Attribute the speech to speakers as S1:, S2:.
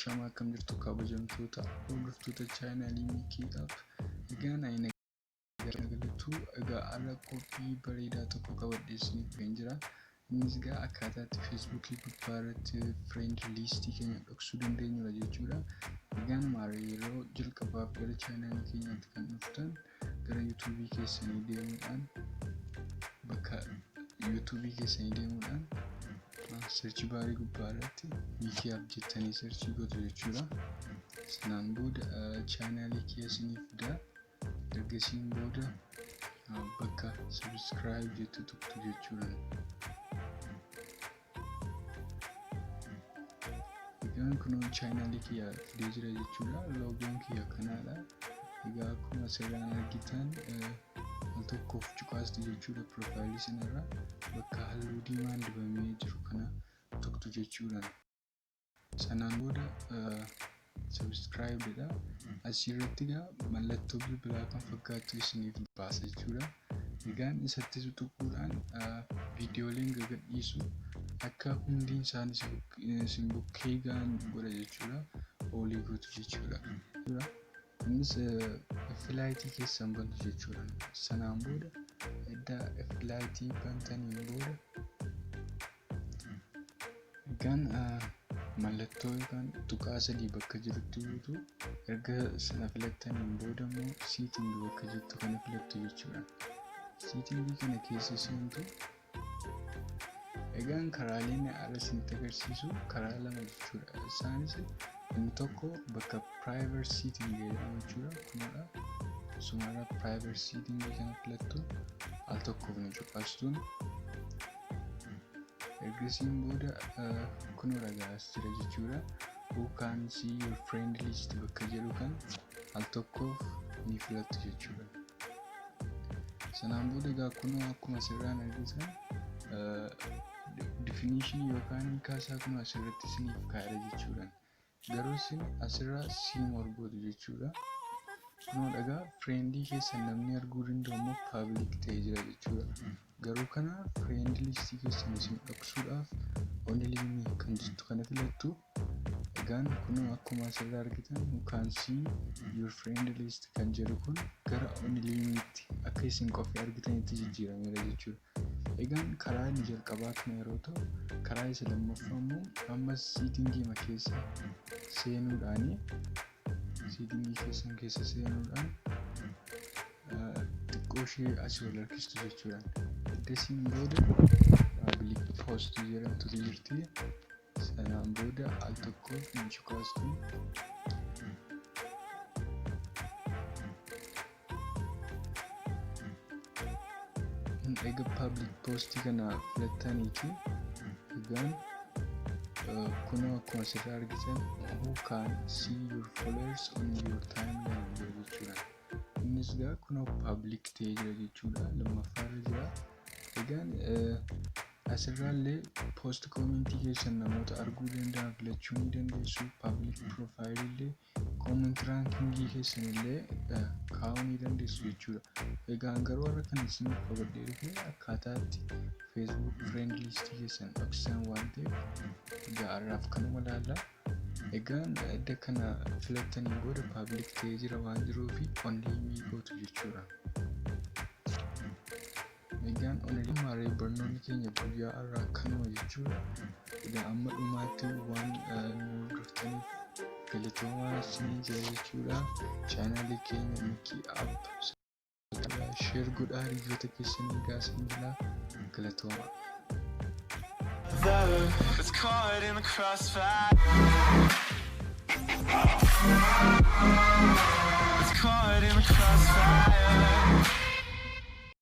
S1: Ashama akkam jirtu kabajamtoota hordoftoota chaanaalii Mikiidhaaf egaan ayina galatu egaa ala qophii bareedaa tokko qabadhee isiniif kan jira. Innis egaa akkaataa Facebook gubbaarratti friend listii keenya dhoksuu dandeenyudha jechuudha. Egaan maara yeroo jalqabaaf gara chaanaalii keenyaatti kan dhuftan gara YouTube keessanii deemuudhaan bakka YouTube keessanii deemuudhaan search barii gubbaarratti Mikiyaaf jettanii search gootu jechuudha. Sanaan booda chaanaalii keessaniif fidaa ergasiin booda bakka subscribe jettu tuqxu jechuudha. Egaan kun chaanaalii kiyya fidee jira jechuudha. Loogoon kiyya kanaadha. Egaa akkuma asirraan argitan al tokkoof cuqaasti jechuudha. Profaayilii sanarra bakka halluu diimaan dibamee jiru kana tuqxu jechuudha. Sanaan booda subscribe dha. Asirratti egaa mallattoo bilbilaa kan fakkaatu isiniif baasa jechuudha. Egaan isatti tuquudhaan viidiyooleen gadhiisu akka hundiin isaanii isin bukkee ga'an godha jechuudha. Olii gootu jechuudha. Innis affiliate keessan bantu jechuudha. Sanaan booda edda affiliate bantaniin booda egaan mallattoo yookaan tuqaa sadii bakka jirutti guutu erga sana filattaniin booda immoo setting bakka jirtu kana filattu jechuudha. Setting kana keessa seentu egaan karaaleen ala isinitti agarsiisu karaa lama jechuudha. Isaanis inni tokko bakka private setting jedhamu jechuudha. Kunidha. Sumarra private setting kana filattu al tokkoof ni cuqaastuun ergasiin booda kunoo gaas jira jechuudha. Who can see your friend list bakka jedhu kan al tokkoof ni filattu jechuudha. Sanaan booda egaa kunoo akkuma asirraan argitan definition yookaan kaasaa kunoo asirratti isiniif kaa'eera jechuudha. Garuu isin asirraa siimor gootu jechuudha. Kunoo dhagaa friendii keessan namni arguu danda'u immoo public ta'ee jira jechuudha. Garuu kana friend listii keessan isin dhoksuudhaaf only me kan jettu kana filattu. Egaan kunoo akkuma asirraa argitan who can see your friend list kan jedhu kun gara only me'tti akka isin qofa argitanitti jijjiirameera jechuudha. Egaan karaa inni jalqabaa kana yeroo ta'u karaa isa lammaffaa immoo ammas settingii keessa seenuudhaan xiqqoo ishee asii ol harkistu jechuudha. Eddasiin booda public post jedhamtu jirti. Sanaan booda al tokkoof ni cuqaastu. Egaa public post kana filattaniiti. Egaan kunoo akkuma asirraa argitan who can see your followers on your timeline jechuudha. Innis egaa kunoo public ta'ee jira jechuudha. Lammaffaarra jira. Egaan asirraallee post commentii keessan namoota arguu danda'an filachuu ni dandeessu. Public profile illee comment rankingii keessan illee kaa'uu ni dandeessu jechuudha. Egaan garuu warra kan isiniif qabadhee dhufe akkaataatti Facebook friend listii keessan dhoksisan waan ta'eef egaa har'aaf kanuma ilaalla. Egaan edda kana filattaniin booda public ta'ee jira waan jiruufi only me gootu jechuudha. Egaan only maaree barnoonni keenya guyyaa har'aa kanuma jechuudha. Egaa amma dhumaatti waan nu hordoftaniif galatoomaa isinii jira jechuudha. Chaanaalii keenya Mikiyaaf share godhaa hiriyoota keessanii gaasan jira. Galatoomaa.
S2: It's caught in the crossfire. It's caught in the crossfire.